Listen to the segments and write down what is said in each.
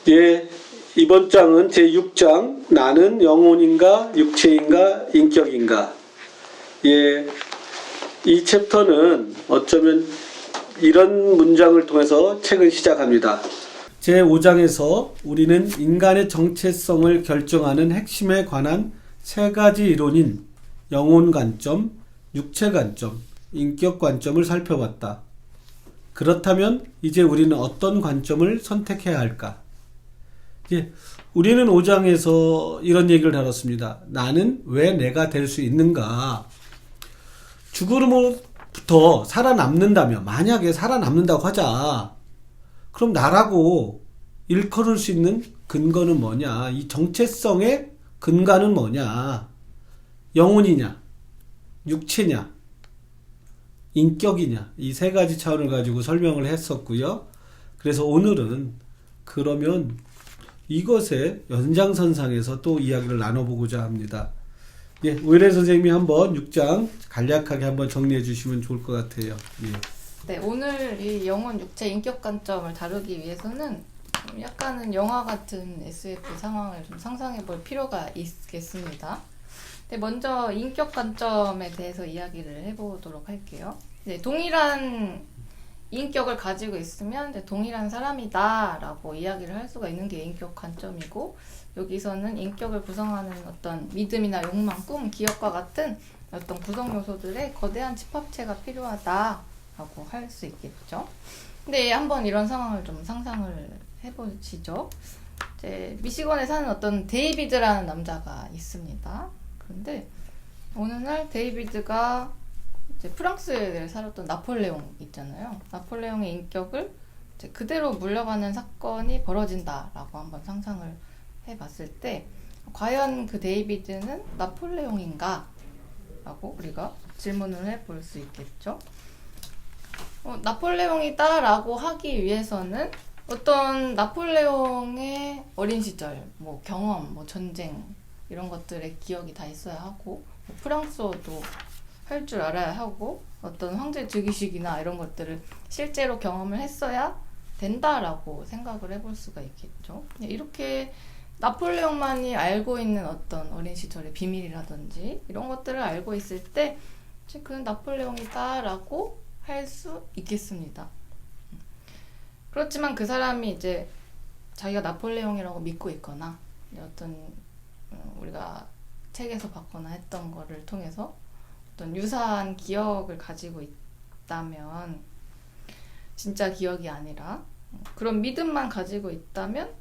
예, 이번 장은 제6장 나는 영혼인가 육체인가 인격인가. 예, 이 챕터는 어쩌면 이런 문장을 통해서 책을 시작합니다. 제5장에서 우리는 인간의 정체성을 결정하는 핵심에 관한 세 가지 이론인 영혼 관점, 육체 관점, 인격 관점을 살펴봤다. 그렇다면 이제 우리는 어떤 관점을 선택해야 할까? 예, 우리는 5장에서 이런 얘기를 다뤘습니다. 나는 왜 내가 될 수 있는가? 죽음으로부터 살아남는다면, 만약에 살아남는다고 하자. 그럼 나라고 일컬을 수 있는 근거는 뭐냐? 이 정체성의 근간은 뭐냐? 영혼이냐? 육체냐? 인격이냐? 이 세 가지 차원을 가지고 설명을 했었고요. 그래서 오늘은 그러면 이것의 연장선상에서 또 이야기를 나눠보고자 합니다. 예, 오일의 선생님이 한번 6장 간략하게 한번 정리해 주시면 좋을 것 같아요. 예. 네, 오늘 이 영혼, 육체, 인격 관점을 다루기 위해서는 약간은 영화 같은 SF 상황을 좀 상상해 볼 필요가 있겠습니다. 네, 먼저 인격 관점에 대해서 이야기를 해보도록 할게요. 네, 동일한 인격을 가지고 있으면 이제 동일한 사람이다 라고 이야기를 할 수가 있는 게 인격 관점이고, 여기서는 인격을 구성하는 어떤 믿음이나 욕망, 꿈, 기억과 같은 어떤 구성 요소들의 거대한 집합체가 필요하다 라고 할 수 있겠죠. 근데 한번 이런 상황을 좀 상상을 해보시죠. 이제 미시건에 사는 어떤 데이비드라는 남자가 있습니다. 그런데 어느 날 데이비드가 이제 프랑스에 살았던 나폴레옹 있잖아요. 나폴레옹의 인격을 이제 그대로 물려받는 사건이 벌어진다라고 한번 상상을 해봤을 때, 과연 그 데이비드는 나폴레옹인가? 라고 우리가 질문을 해볼 수 있겠죠. 나폴레옹이다 라고 하기 위해서는 어떤 나폴레옹의 어린 시절, 뭐 경험, 뭐 전쟁 이런 것들의 기억이 다 있어야 하고, 뭐 프랑스어도 할 줄 알아야 하고, 어떤 황제 즉위식이나 이런 것들을 실제로 경험을 했어야 된다라고 생각을 해볼 수가 있겠죠. 이렇게 나폴레옹만이 알고 있는 어떤 어린 시절의 비밀이라든지 이런 것들을 알고 있을 때 그는 나폴레옹이다 라고 할 수 있겠습니다. 그렇지만 그 사람이 이제 자기가 나폴레옹이라고 믿고 있거나 어떤 우리가 책에서 봤거나 했던 거를 통해서 어떤 유사한 기억을 가지고 있다면, 진짜 기억이 아니라 그런 믿음만 가지고 있다면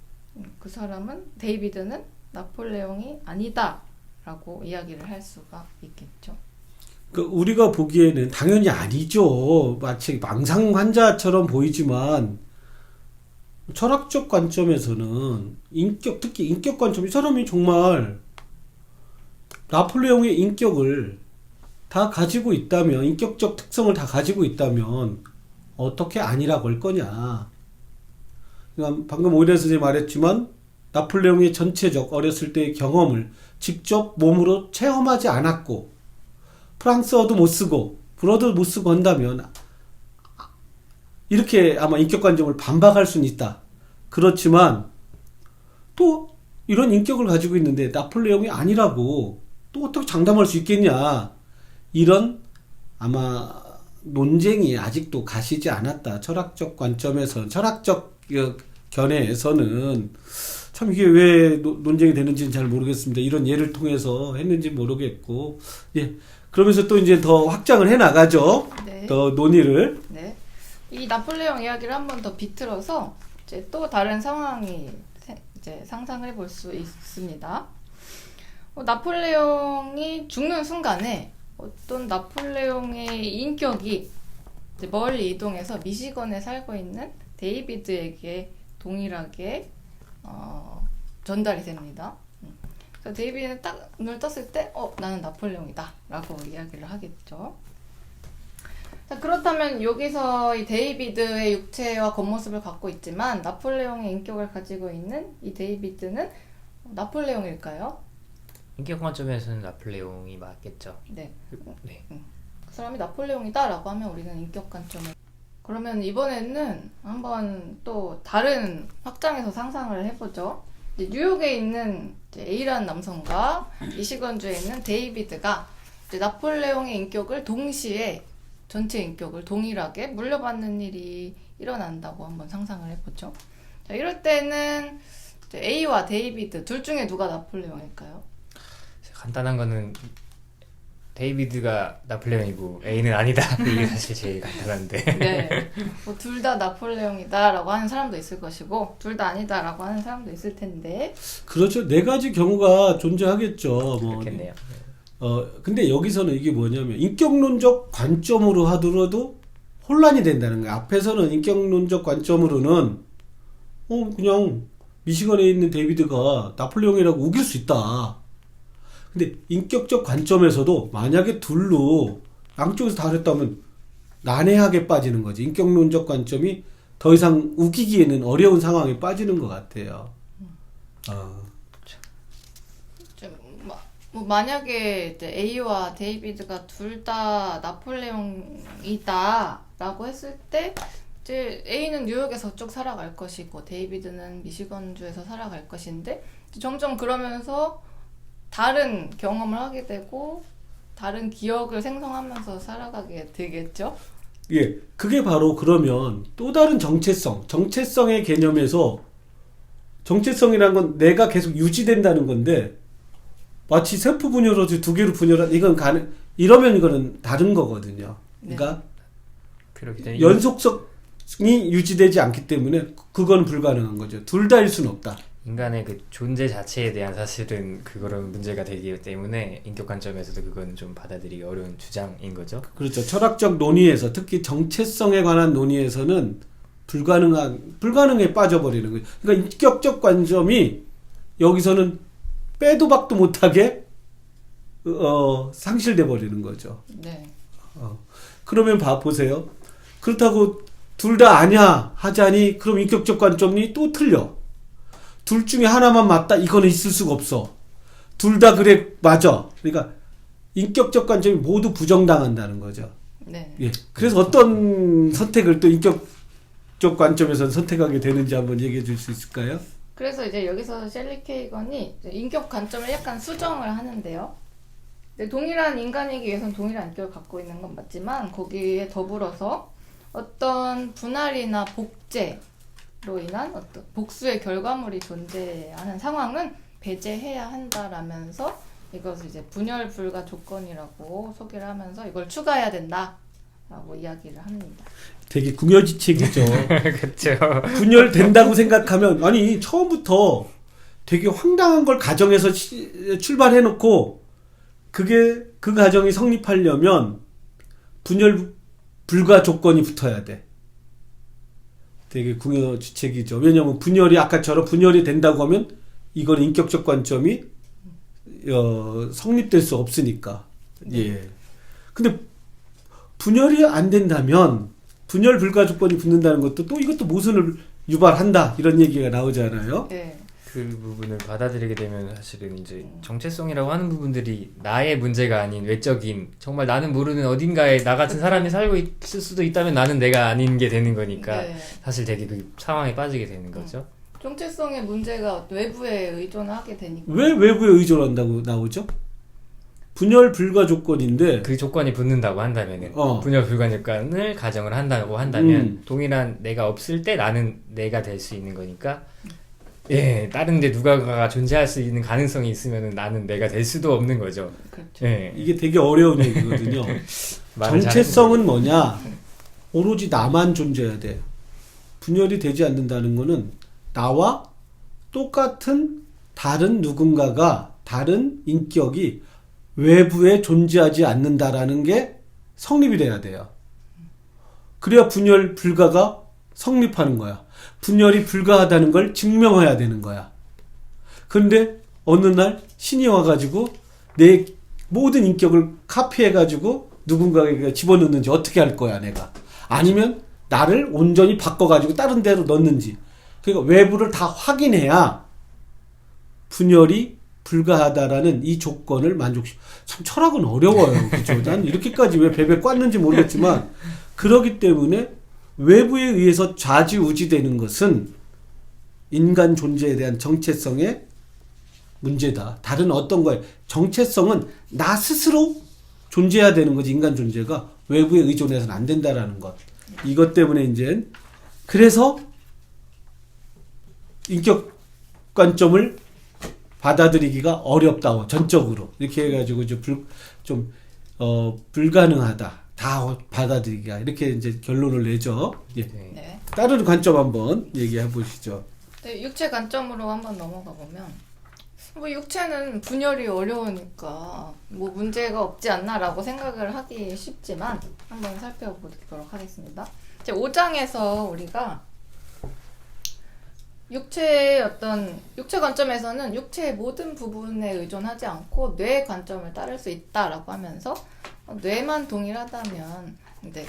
그 사람은, 데이비드는 나폴레옹이 아니다 라고 이야기를 할 수가 있겠죠. 우리가 보기에는 당연히 아니죠. 마치 망상 환자처럼 보이지만 철학적 관점에서는 특히 인격 관점, 이 사람이 정말 나폴레옹의 인격을 다 가지고 있다면, 인격적 특성을 다 가지고 있다면 어떻게 아니라고 할 거냐. 그러니까 방금 오일의 선생님이 말했지만 나폴레옹의 전체적 어렸을 때의 경험을 직접 몸으로 체험하지 않았고, 프랑스어도 못 쓰고 불어도 못 쓰고 한다면 이렇게 아마 인격관점을 반박할 수는 있다. 그렇지만 또 이런 인격을 가지고 있는데 나폴레옹이 아니라고 또 어떻게 장담할 수 있겠냐. 이런 아마 논쟁이 아직도 가시지 않았다. 철학적 관점에서, 철학적 견해에서는 참 이게 왜 논쟁이 되는지는 잘 모르겠습니다. 이런 예를 통해서 했는지 모르겠고, 예. 그러면서 또 이제 더 확장을 해 나가죠. 네. 더 논의를. 네. 이 나폴레옹 이야기를 한 번 더 비틀어서 이제 또 다른 상황이 이제 상상을 해볼 수 있습니다. 나폴레옹이 죽는 순간에 어떤 나폴레옹의 인격이 이제 멀리 이동해서 미시건에 살고 있는 데이비드에게 동일하게 전달이 됩니다. 그래서 데이비드는 딱 눈을 떴을 때 나는 나폴레옹이다 라고 이야기를 하겠죠. 자, 그렇다면 여기서 이 데이비드의 육체와 겉모습을 갖고 있지만 나폴레옹의 인격을 가지고 있는 이 데이비드는 나폴레옹일까요? 인격 관점에서는 나폴레옹이 맞겠죠. 네. 네. 그 사람이 나폴레옹이다 라고 하면 우리는 인격 관점을 그러면 이번에는 한번 또 다른 확장해서 상상을 해보죠. 이제 뉴욕에 있는 이제 A라는 남성과 미시건주에 있는 데이비드가 이제 나폴레옹의 인격을 동시에 전체 인격을 동일하게 물려받는 일이 일어난다고 한번 상상을 해보죠. 자, 이럴 때는 이제 A와 데이비드 둘 중에 누가 나폴레옹일까요? 간단한 거는 데이비드가 나폴레옹이고 A는 아니다. 이게 사실 제일 간단한데. 네. 뭐 둘 다 나폴레옹이다라고 하는 사람도 있을 것이고 둘 다 아니다라고 하는 사람도 있을 텐데. 그렇죠. 네 가지 경우가 존재하겠죠. 뭐. 그렇겠네요. 근데 여기서는 이게 뭐냐면 인격론적 관점으로 하더라도 혼란이 된다는 거예요. 앞에서는 인격론적 관점으로는 그냥 미시건에 있는 데이비드가 나폴레옹이라고 우길 수 있다. 근데 인격적 관점에서도 만약에 둘로 양쪽에서 다르다면 난해하게 빠지는 거지. 인격론적 관점이 더 이상 우기기에는 어려운 상황에 빠지는 것 같아요. 뭐 만약에 이제 A와 데이비드가 둘 다 나폴레옹이다라고 했을 때 이제 A는 뉴욕에서 쭉 살아갈 것이고 데이비드는 미시건주에서 살아갈 것인데 점점 그러면서 다른 경험을 하게 되고 다른 기억을 생성하면서 살아가게 되겠죠? 예, 그게 바로 그러면 또 다른 정체성의 개념에서 정체성이란 건 내가 계속 유지된다는 건데 마치 세포 분열로 두 개로 분열한 이러면 이거는 다른 거거든요. 그러니까 그렇기 연속성이 유지되지 않기 때문에 그건 불가능한 거죠. 둘 다일 수는 없다. 인간의 그 존재 자체에 대한 사실은 그거는 문제가 되기 때문에 인격 관점에서도 그건 좀 받아들이기 어려운 주장인 거죠. 그렇죠. 철학적 논의에서 특히 정체성에 관한 논의에서는 불가능에 빠져버리는 거예요. 그러니까 인격적 관점이 여기서는 빼도 박도 못하게 상실돼 버리는 거죠. 네. 그러면 보세요. 그렇다고 둘 다 아니야 하자니 그럼 인격적 관점이 또 틀려. 둘 중에 하나만 맞다 이거는 있을 수가 없어. 둘 다 그래 맞아. 그러니까 인격적 관점이 모두 부정당한다는 거죠. 네. 예. 그래서 어떤 선택을 또 인격적 관점에서 선택하게 되는지 한번 얘기해 줄 수 있을까요? 그래서 이제 여기서 셸리 케이건이 인격 관점을 약간 수정을 하는데요. 동일한 인간이기 위해서는 동일한 인격을 갖고 있는 건 맞지만 거기에 더불어서 어떤 분할이나 복제로 인한 어떤 복수의 결과물이 존재하는 상황은 배제해야 한다라면서 이것을 이제 분열 불가 조건이라고 소개를 하면서 이걸 추가해야 된다라고 이야기를 합니다. 되게 궁여지책이죠. 그렇죠. 분열된다고 생각하면 아니 처음부터 되게 황당한 걸 가정에서 출발해놓고 그 가정이 성립하려면 분열 불가 조건이 붙어야 돼. 되게 궁여지책이죠. 왜냐하면 아까처럼 분열이 된다고 하면 이건 인격적 관점이 성립될 수 없으니까. 예. 근데 분열이 안 된다면 분열 불가 조건이 붙는다는 것도 또 이것도 모순을 유발한다 이런 얘기가 나오잖아요. 네. 그 부분을 받아들이게 되면 사실은 이제 정체성이라고 하는 부분들이 나의 문제가 아닌 외적인 정말 나는 모르는 어딘가에 나 같은 사람이 살고 있을 수도 있다면 나는 내가 아닌 게 되는 거니까 네. 사실 되게 그 상황에 빠지게 되는 거죠. 정체성의 문제가 외부에 의존하게 되니까. 왜 외부에 의존한다고 나오죠? 분열 불가 조건인데 그 조건이 붙는다고 한다면은 분열 불가 조건을 가정을 한다고 한다면 동일한 내가 없을 때 나는 내가 될 수 있는 거니까 예, 다른데 누가가 존재할 수 있는 가능성이 있으면은 나는 내가 될 수도 없는 거죠. 그렇죠. 예. 이게 되게 어려운 얘기거든요. 정체성은 뭐냐? 오로지 나만 존재해야 돼. 분열이 되지 않는다는 거는 나와 똑같은 다른 누군가가 다른 인격이 외부에 존재하지 않는다라는 게 성립이 돼야 돼요. 그래야 분열 불가가 성립하는 거야. 분열이 불가하다는 걸 증명해야 되는 거야. 그런데 어느 날 신이 와가지고 내 모든 인격을 카피해가지고 누군가에게 집어넣는지 어떻게 할 거야 내가. 아니면 나를 온전히 바꿔가지고 다른 데로 넣는지. 그러니까 외부를 다 확인해야 분열이 불가하다라는 이 조건을 참 철학은 어려워요. 그죠? 난 이렇게까지 왜 베베 꽈는지 모르겠지만 그러기 때문에 외부에 의해서 좌지우지되는 것은 인간 존재에 대한 정체성의 문제다. 다른 어떤 거에 정체성은 나 스스로 존재해야 되는 거지. 인간 존재가 외부에 의존해서는 안 된다라는 것. 이것 때문에 이제 그래서 인격 관점을 받아들이기가 어렵다. 전적으로 이렇게 해가지고 불가능하다. 다 받아들이기가 이렇게 이제 결론을 내죠. 예. 네. 다른 관점 한번 얘기해 보시죠. 네, 육체 관점으로 한번 넘어가 보면 뭐 육체는 분열이 어려우니까 뭐 문제가 없지 않나라고 생각을 하기 쉽지만 한번 살펴보도록 하겠습니다. 이제 5장에서 우리가 육체 관점에서는 육체의 모든 부분에 의존하지 않고 뇌 관점을 따를 수 있다라고 하면서 뇌만 동일하다면 근데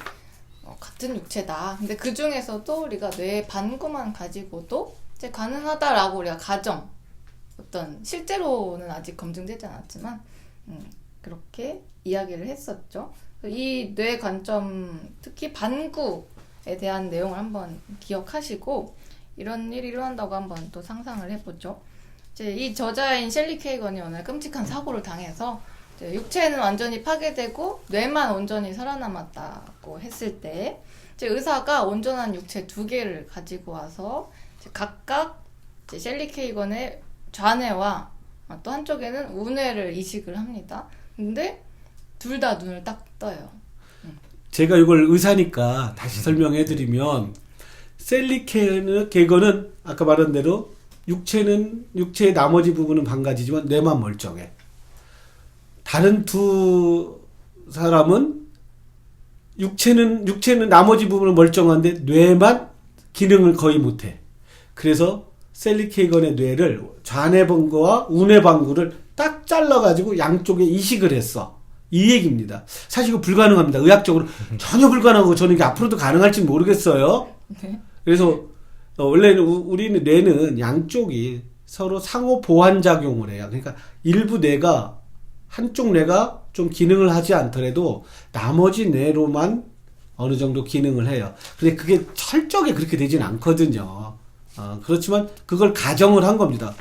같은 육체다. 근데 그 중에서도 우리가 뇌의 반구만 가지고도 이제 가능하다라고 우리가 가정 어떤 실제로는 아직 검증되지 않았지만 그렇게 이야기를 했었죠. 이 뇌 관점 특히 반구에 대한 내용을 한번 기억하시고 이런 일이 일어난다고 한번 또 상상을 해보죠. 이제 이 저자인 셸리 케이건이 오늘 끔찍한 사고를 당해서 이제 육체는 완전히 파괴되고 뇌만 온전히 살아남았다고 했을 때 이제 의사가 온전한 육체 2개를 가지고 와서 이제 각각 이제 셸리 케이건의 좌뇌와 또 한쪽에는 우뇌를 이식을 합니다. 근데 둘 다 눈을 딱 떠요. 제가 이걸 의사니까 다시 설명해드리면 셀리 케이건은 아까 말한 대로 육체의 나머지 부분은 반가지지만 뇌만 멀쩡해. 다른 두 사람은 육체는 나머지 부분은 멀쩡한데 뇌만 기능을 거의 못해. 그래서 셀리 케이건의 뇌를 좌뇌방구와 우뇌방구를 딱 잘라가지고 양쪽에 이식을 했어. 이 얘기입니다. 사실 이거 불가능합니다. 의학적으로 전혀 불가능하고 저는 이게 앞으로도 가능할지 모르겠어요. 네. 그래서 원래는 우리는 뇌는 양쪽이 서로 상호 보완 작용을 해요. 그러니까 일부 뇌가 한쪽 뇌가 좀 기능을 하지 않더라도 나머지 뇌로만 어느 정도 기능을 해요. 근데 그게 철저하게 그렇게 되진 않거든요. 그렇지만 그걸 가정을 한 겁니다.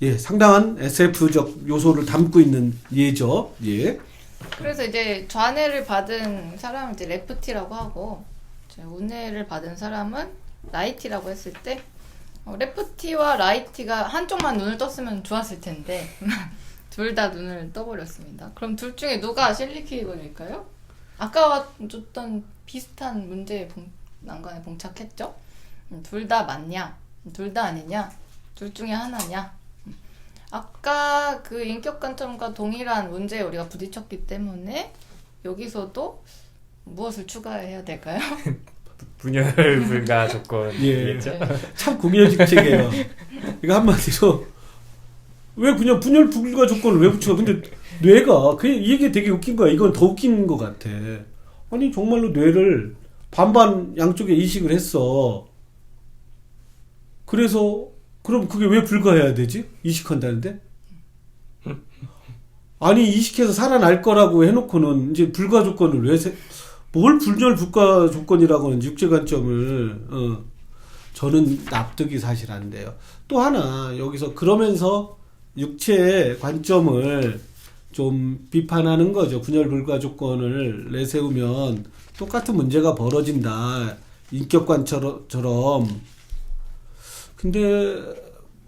예, 상당한 SF적 요소를 담고 있는 예죠. 예. 그래서 이제 좌뇌를 받은 사람은 이제 레프티라고 하고 이제 우뇌를 받은 사람은 라이티라고 했을 때 레프티와 라이티가 한쪽만 눈을 떴으면 좋았을 텐데 둘 다 눈을 떠버렸습니다. 그럼 둘 중에 누가 셸리 케이건일까요? 아까와 줬던 비슷한 문제의 난관에 봉착했죠? 둘 다 맞냐? 둘 다 아니냐? 둘 중에 하나냐? 아까 그 인격 관점과 동일한 문제에 우리가 부딪혔기 때문에 여기서도 무엇을 추가해야 될까요? 분열 불가 조건이겠죠. 예. 참 구미호직책이에요. 이거 한마디로 왜 그냥 분열 불가 조건을 왜 붙여? 근데 뇌가 그냥 이게 되게 웃긴 거야. 이건 더 웃긴 것 같아. 아니 정말로 뇌를 반반 양쪽에 이식을 했어. 그래서 그럼 그게 왜 불가해야 되지? 이식한다는데? 아니 이식해서 살아날 거라고 해놓고는 이제 불가 조건을 뭘 분열 불가 조건이라고 하는지 육체 관점을 저는 납득이 사실 안 돼요. 또 하나 여기서 그러면서 육체의 관점을 좀 비판하는 거죠. 분열 불가 조건을 내세우면 똑같은 문제가 벌어진다. 인격관처럼. 근데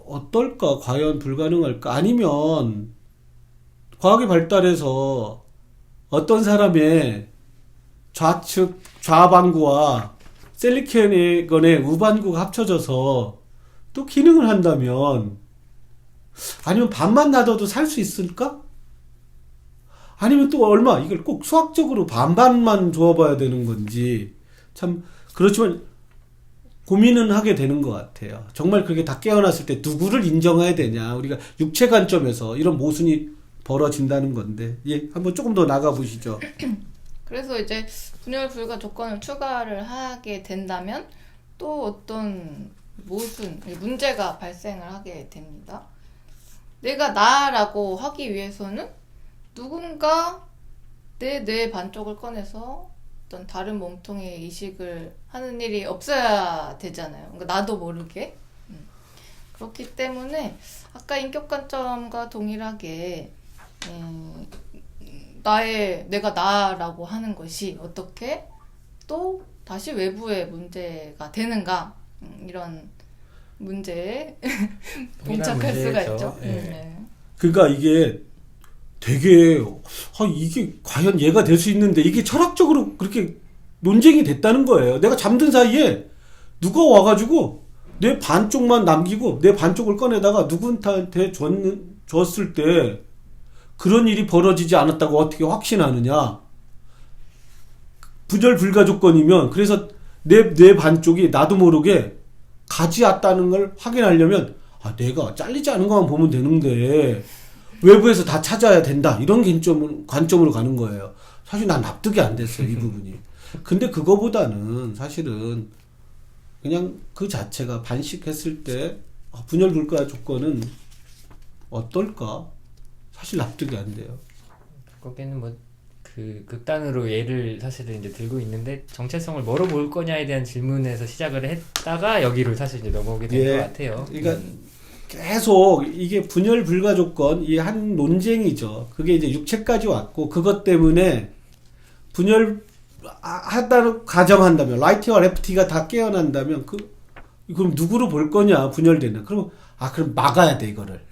어떨까? 과연 불가능할까? 아니면 과학이 발달해서 어떤 사람의 좌측 좌반구와 셀리케이건의 우반구가 합쳐져서 또 기능을 한다면 아니면 반만 놔둬도 살 수 있을까? 아니면 또 얼마 이걸 꼭 수학적으로 반반만 줘봐야 되는 건지 참 그렇지만 고민은 하게 되는 것 같아요. 정말 그게 다 깨어났을 때 누구를 인정해야 되냐. 우리가 육체 관점에서 이런 모순이 벌어진다는 건데 예, 한번 조금 더 나가보시죠. 그래서 이제 분열 불가 조건을 추가를 하게 된다면 또 어떤 문제가 발생을 하게 됩니다. 내가 나라고 하기 위해서는 누군가 내 뇌 반쪽을 꺼내서 어떤 다른 몸통의 이식을 하는 일이 없어야 되잖아요. 그러니까 나도 모르게. 그렇기 때문에 아까 인격관점과 동일하게 내가 나라고 하는 것이 어떻게 또 다시 외부의 문제가 되는가, 이런 문제에 봉착할 수가 있죠. 네. 그러니까 이게 되게 이게 과연 얘가 될 수 있는데 이게 철학적으로 그렇게 논쟁이 됐다는 거예요. 내가 잠든 사이에 누가 와가지고 내 반쪽만 남기고 내 반쪽을 꺼내다가 누구한테 줬을 때 그런 일이 벌어지지 않았다고 어떻게 확신하느냐. 분열 불가 조건이면 그래서 내 반쪽이 나도 모르게 가지 않았다는 걸 확인하려면 내가 잘리지 않은 것만 보면 되는데 외부에서 다 찾아야 된다, 이런 관점으로 가는 거예요. 사실 난 납득이 안 됐어요, 이 부분이. 근데 그거보다는 사실은 그냥 그 자체가 반식했을 때 분열 불가 조건은 어떨까? 사실 납득이 안 돼요. 거기는 뭐 그 극단으로 예를 사실은 이제 들고 있는데, 정체성을 뭐로 볼 거냐에 대한 질문에서 시작을 했다가 여기로 사실 이제 넘어오게 된 것 같아요. 그러니까 계속 이게 분열 불가 조건, 이 한 논쟁이죠. 그게 이제 육체까지 왔고, 그것 때문에 분열 하다고 가정한다면, 라이트와 레프티가 다 깨어난다면, 그럼 누구로 볼 거냐, 분열되는. 그럼 막아야 돼, 이거를.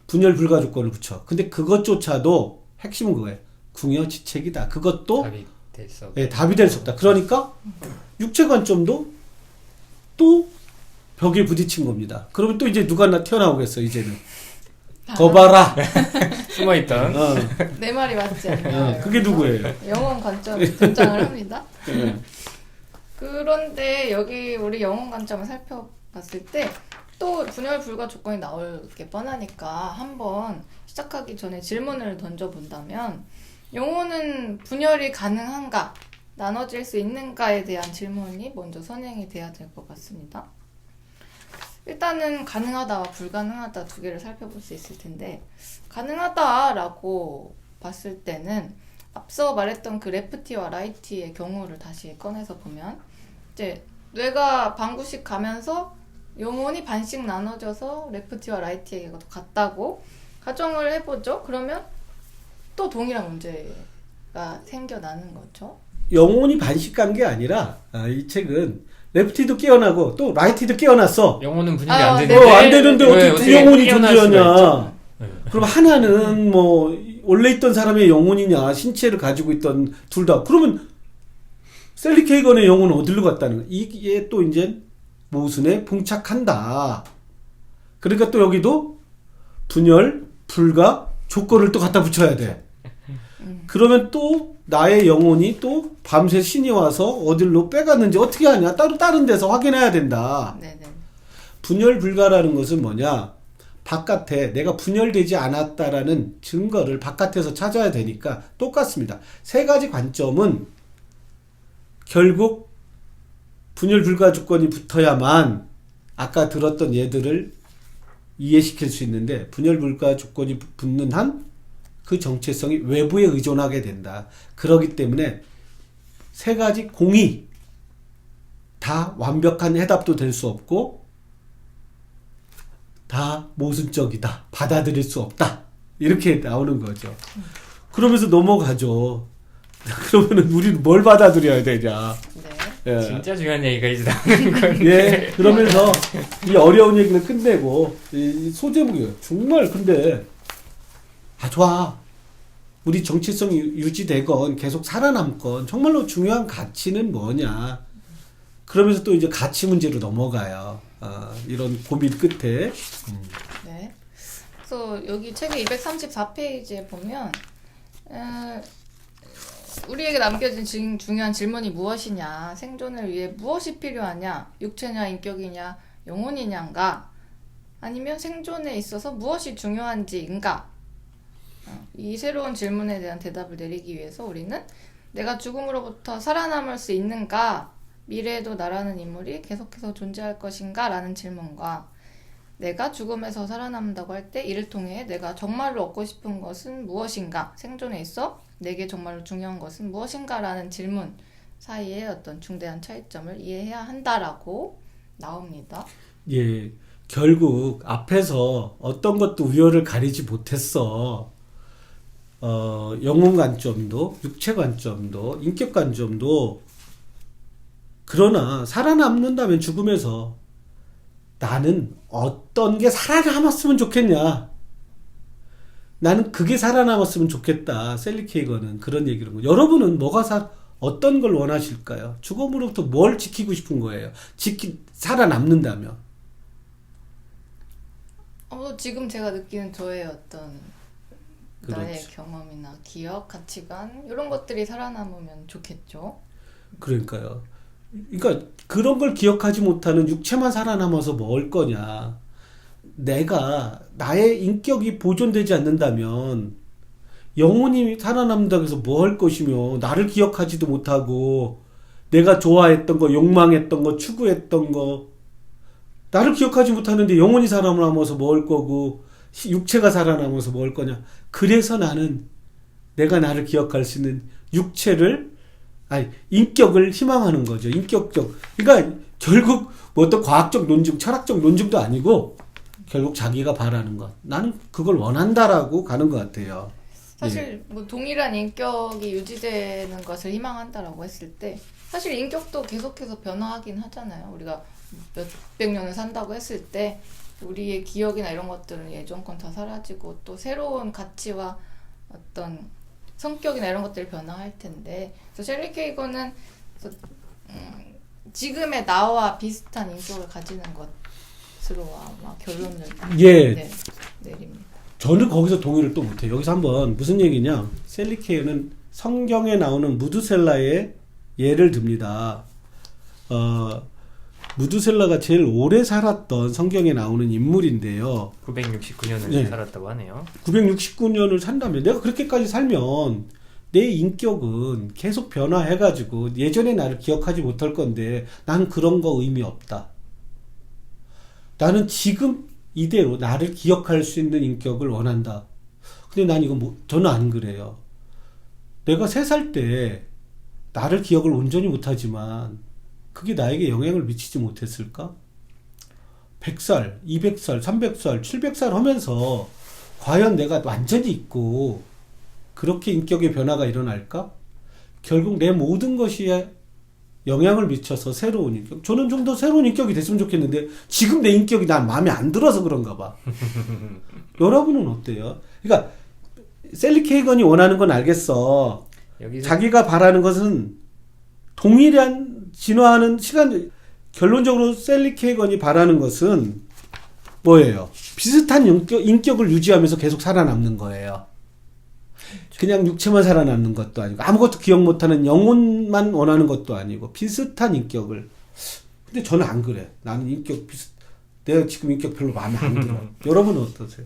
분열 불가 조건을 붙여. 근데 그것조차도 핵심은 그거예요. 궁여지책이다. 그것도 답이 될 수 없다. 네, 답이 될 수 없다. 그러니까 육체 관점도 또 벽에 부딪힌 겁니다. 그러면 또 이제 누가 튀어나오겠어, 이제는. 거봐라. 숨어있던. 내 말이 맞지 않나요? 그게 누구예요? 영혼 관점이 등장을 합니다. 그런데 여기 우리 영혼 관점을 살펴봤을 때 또 분열 불가 조건이 나올 게 뻔하니까 한번 시작하기 전에 질문을 던져본다면, 영혼은 분열이 가능한가, 나눠질 수 있는가에 대한 질문이 먼저 선행이 돼야 될 것 같습니다. 일단은 가능하다와 불가능하다 두 개를 살펴볼 수 있을 텐데, 가능하다라고 봤을 때는 앞서 말했던 그 레프티와 라이티의 경우를 다시 꺼내서 보면, 이제 뇌가 방구식 가면서 영혼이 반씩 나눠져서 레프티와 라이티에게도 같다고 가정을 해보죠. 그러면 또 동일한 문제가 생겨나는 거죠. 영혼이 반씩 간 게 아니라 이 책은 레프티도 깨어나고 또 라이티도 깨어났어. 영혼은 분열이 안 되는데. 네. 안 되는데 어떻게 두 영혼이 깨어날 수가 존재하냐. 네. 그럼 하나는 뭐 원래 있던 사람의 영혼이냐, 신체를 가지고 있던 둘 다. 그러면 셀리 케이건의 영혼은 어디로 갔다는 거야. 이게 또 이제 모순에 봉착한다. 그러니까 또 여기도 분열 불가 조건을 또 갖다 붙여야 돼. 그러면 또 나의 영혼이 또 밤새 신이 와서 어디로 빼갔는지 어떻게 하냐, 따로 다른 데서 확인해야 된다. 네네. 분열 불가라는 것은 뭐냐, 바깥에 내가 분열되지 않았다라는 증거를 바깥에서 찾아야 되니까 똑같습니다. 세 가지 관점은 결국 분열 불가 조건이 붙어야만 아까 들었던 예들을 이해시킬 수 있는데, 분열 불가 조건이 붙는 한 그 정체성이 외부에 의존하게 된다. 그렇기 때문에 세 가지 공이 다 완벽한 해답도 될 수 없고 다 모순적이다, 받아들일 수 없다, 이렇게 나오는 거죠. 그러면서 넘어가죠. 그러면은 우리는 뭘 받아들여야 되냐. 네. 예. 진짜 중요한 얘기가 이제 나오는 건데. 예, 그러면서 이 어려운 얘기를 끝내고 이 소제목이에요. 정말 근데 좋아. 우리 정체성이 유지되건 계속 살아남건 정말로 중요한 가치는 뭐냐. 그러면서 또 이제 가치 문제로 넘어가요. 이런 고민 끝에. 네. 그래서 여기 책의 234페이지에 보면 우리에게 남겨진 중요한 질문이 무엇이냐, 생존을 위해 무엇이 필요하냐, 육체냐, 인격이냐, 영혼이냐인가, 아니면 생존에 있어서 무엇이 중요한지인가, 이 새로운 질문에 대한 대답을 내리기 위해서 우리는 내가 죽음으로부터 살아남을 수 있는가, 미래에도 나라는 인물이 계속해서 존재할 것인가 라는 질문과, 내가 죽음에서 살아남는다고 할 때 이를 통해 내가 정말로 얻고 싶은 것은 무엇인가, 생존에 있어 내게 정말로 중요한 것은 무엇인가 라는 질문, 사이의 어떤 중대한 차이점을 이해해야 한다라고 나옵니다. 예, 결국 앞에서 어떤 것도 우열을 가리지 못했어. 영혼 관점도, 육체 관점도, 인격 관점도. 그러나 살아남는다면 죽음에서 나는 어떤 게 살아남았으면 좋겠냐. 나는 그게 살아남았으면 좋겠다. 셀리 케이거는 그런 얘기를 하고. 여러분은 어떤 걸 원하실까요? 죽음으로부터 뭘 지키고 싶은 거예요? 살아남는다면. 지금 제가 느끼는 저의 어떤 나의 그렇죠. 경험이나 기억, 가치관 이런 것들이 살아남으면 좋겠죠. 그러니까요. 그러니까 그런 걸 기억하지 못하는 육체만 살아남아서 뭘 거냐. 나의 인격이 보존되지 않는다면 영혼이 살아남는다고 해서 뭐 할 것이며 나를 기억하지도 못하고 내가 좋아했던 거, 욕망했던 거, 추구했던 거 나를 기억하지 못하는데 영혼이 살아남아서 뭐 할 거고 육체가 살아남아서 뭐 할 거냐. 그래서 나는 내가 나를 기억할 수 있는 인격을 희망하는 거죠. 인격적. 그러니까 결국 뭐 어떤 과학적 논증, 철학적 논증도 아니고 결국 자기가 바라는 것. 나는 그걸 원한다라고 가는 것 같아요. 사실 뭐 동일한 인격이 유지되는 것을 희망한다라고 했을 때 사실 인격도 계속해서 변화하긴 하잖아요. 우리가 몇백 년을 산다고 했을 때 우리의 기억이나 이런 것들은 예전 건 다 사라지고 또 새로운 가치와 어떤 성격이나 이런 것들이 변화할 텐데 그래서 셸리 케이거는 지금의 나와 비슷한 인격을 가지는 것으로 아마 결론을 내립니다. 저는 거기서 동의를 또 못해요. 여기서 한번 무슨 얘기냐. 셀리 케이거는 성경에 나오는 무드셀라의 예를 듭니다. 무드셀라가 제일 오래 살았던 성경에 나오는 인물인데요. 969년을 살았다고 하네요. 969년을 산다면 내가 그렇게까지 살면 내 인격은 계속 변화해가지고 예전의 나를 기억하지 못할 건데 나는 그런 거 의미 없다. 나는 지금 이대로 나를 기억할 수 있는 인격을 원한다. 근데 난 저는 안 그래요. 내가 3살 때 나를 기억을 온전히 못하지만 그게 나에게 영향을 미치지 못했을까? 100살, 200살, 300살, 700살 하면서 과연 내가 완전히 있고 그렇게 인격의 변화가 일어날까? 결국 내 모든 것이 영향을 미쳐서 새로운 인격. 저는 좀 더 새로운 인격이 됐으면 좋겠는데 지금 내 인격이 난 마음에 안 들어서 그런가 봐. 여러분은 어때요? 그러니까 셀리 케이건이 원하는 건 알겠어. 자기가 바라는 것은 동일한 진화하는 시간. 결론적으로 셀리 케이건이 바라는 것은 뭐예요? 비슷한 인격을 유지하면서 계속 살아남는 거예요. 그냥 육체만 살아남는 것도 아니고 아무것도 기억 못하는 영혼만 원하는 것도 아니고 비슷한 인격을. 근데 저는 안 그래. 나는 내가 지금 인격 별로 마음에 안 들어. 여러분은 어떠세요?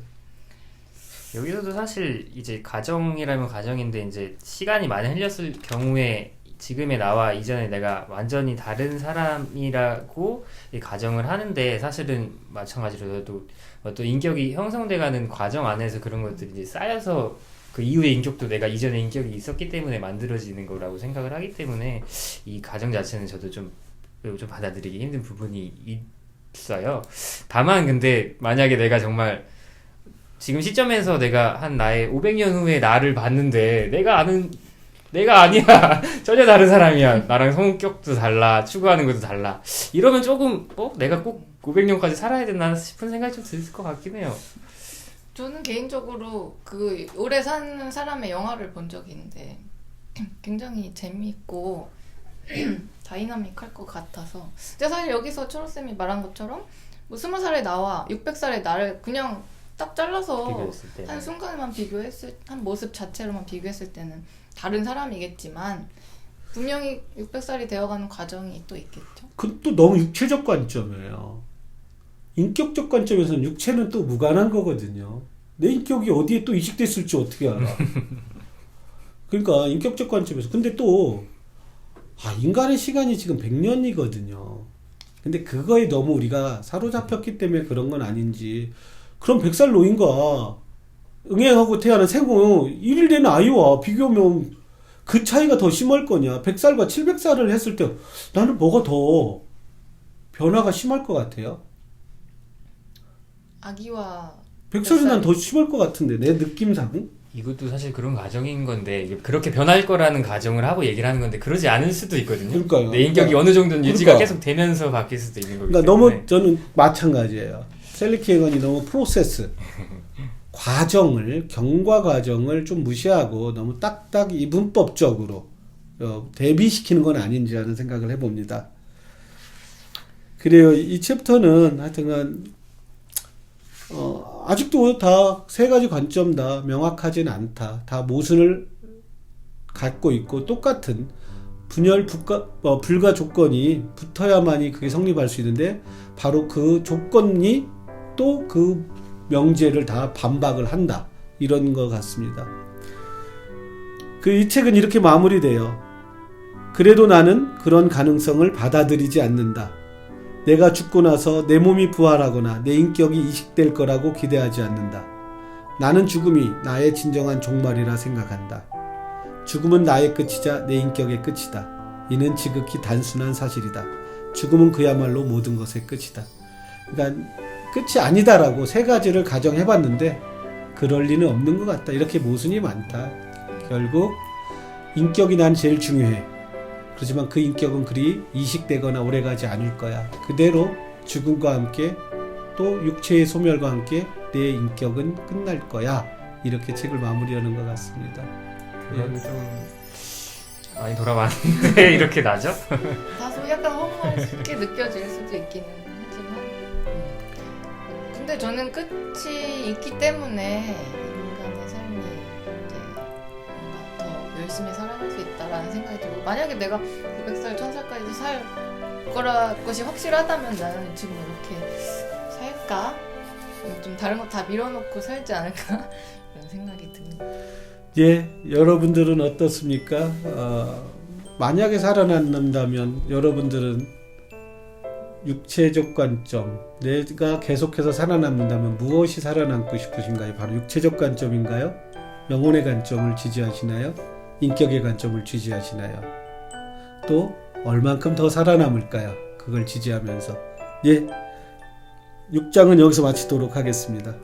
여기서도 사실 이제 가정이라면 가정인데 이제 시간이 많이 흘렸을 경우에 지금의 나와 이전에 내가 완전히 다른 사람이라고 이 가정을 하는데 사실은 마찬가지로 또 인격이 형성돼가는 과정 안에서 그런 것들이 이제 쌓여서 그 이후의 인격도 내가 이전에 인격이 있었기 때문에 만들어지는 거라고 생각을 하기 때문에 이 가정 자체는 저도 좀 받아들이기 힘든 부분이 있어요. 다만 근데 만약에 내가 정말 지금 시점에서 내가 한 나의 500년 후에 나를 봤는데 내가 아니야. 전혀 다른 사람이야. 나랑 성격도 달라. 추구하는 것도 달라. 이러면 조금 내가 꼭 500년까지 살아야 되나 싶은 생각이 좀 들 것 같긴 해요. 저는 개인적으로 그 오래 사는 사람의 영화를 본 적이 있는데 굉장히 재미있고 다이나믹할 것 같아서 근데 사실 여기서 초록쌤이 말한 것처럼 뭐 20살의 나와 600살의 나를 그냥 딱 잘라서 한 순간에만 한 모습 자체로만 비교했을 때는 다른 사람이겠지만 분명히 600살이 되어가는 과정이 또 있겠죠. 그건 또 너무 육체적 관점이에요. 인격적 관점에서는 육체는 또 무관한 거거든요. 내 인격이 어디에 또 이식됐을지 어떻게 알아. 그러니까 인격적 관점에서. 근데 또 인간의 시간이 지금 100년이거든요. 근데 그거에 너무 우리가 사로잡혔기 때문에 그런 건 아닌지. 그럼 100살 노인과 응행하고 태어난 생후 1일 된 아이와 비교하면 그 차이가 더 심할 거냐? 100살과 700살을 했을 때 나는 뭐가 더 변화가 심할 것 같아요? 아기와 100살이 난 더 심할 것 같은데, 내 느낌상. 이것도 사실 그런 가정인 건데 이게 그렇게 변할 거라는 가정을 하고 얘기를 하는 건데 그러지 않을 수도 있거든요. 그러니까요. 내 인격이 어느 정도는 유지가 계속 되면서 바뀔 수도 있는 거기 때문에. 너무 저는 마찬가지예요. 셀리 케이건이 너무 프로세스, 경과 과정을 좀 무시하고 너무 딱딱 이분법적으로 대비시키는 건 아닌지 하는 생각을 해봅니다. 그래요. 이 챕터는 하여튼간 아직도 다 세 가지 관점 다 명확하진 않다. 다 모순을 갖고 있고 똑같은 분열 불가 조건이 붙어야만이 그게 성립할 수 있는데 바로 그 조건이 또 그 명제를 다 반박을 한다. 이런 것 같습니다. 이 책은 이렇게 마무리돼요. 그래도 나는 그런 가능성을 받아들이지 않는다. 내가 죽고 나서 내 몸이 부활하거나 내 인격이 이식될 거라고 기대하지 않는다. 나는 죽음이 나의 진정한 종말이라 생각한다. 죽음은 나의 끝이자 내 인격의 끝이다. 이는 지극히 단순한 사실이다. 죽음은 그야말로 모든 것의 끝이다. 그러니까 끝이 아니다라고 세 가지를 가정해봤는데 그럴 리는 없는 것 같다. 이렇게 모순이 많다. 결국 인격이 난 제일 중요해. 그렇지만 그 인격은 그리 이식되거나 오래가지 않을 거야. 그대로 죽음과 함께 또 육체의 소멸과 함께 내 인격은 끝날 거야. 이렇게 책을 마무리하는 것 같습니다. 그건 좀 많이 돌아봤는데 이렇게 나죠? 다소 약간 허무하게 느껴질 수도 있기는 하지만 근데 저는 끝이 있기 때문에 인간의 삶이 이제 뭔가 더 열심히 살아갈 수 있다라는 생각이 들고 만약에 내가 900살, 1000살까지 살 것이 확실하다면 나는 지금 이렇게 살까? 좀 다른 거 다 밀어놓고 살지 않을까? 이런 생각이 듭니다. 예, 여러분들은 어떻습니까? 만약에 살아남는다면 여러분들은 육체적 관점, 내가 계속해서 살아남는다면 무엇이 살아남고 싶으신가요? 바로 육체적 관점인가요? 영혼의 관점을 지지하시나요? 인격의 관점을 지지하시나요? 또 얼만큼 더 살아남을까요? 그걸 지지하면서 6장은 여기서 마치도록 하겠습니다.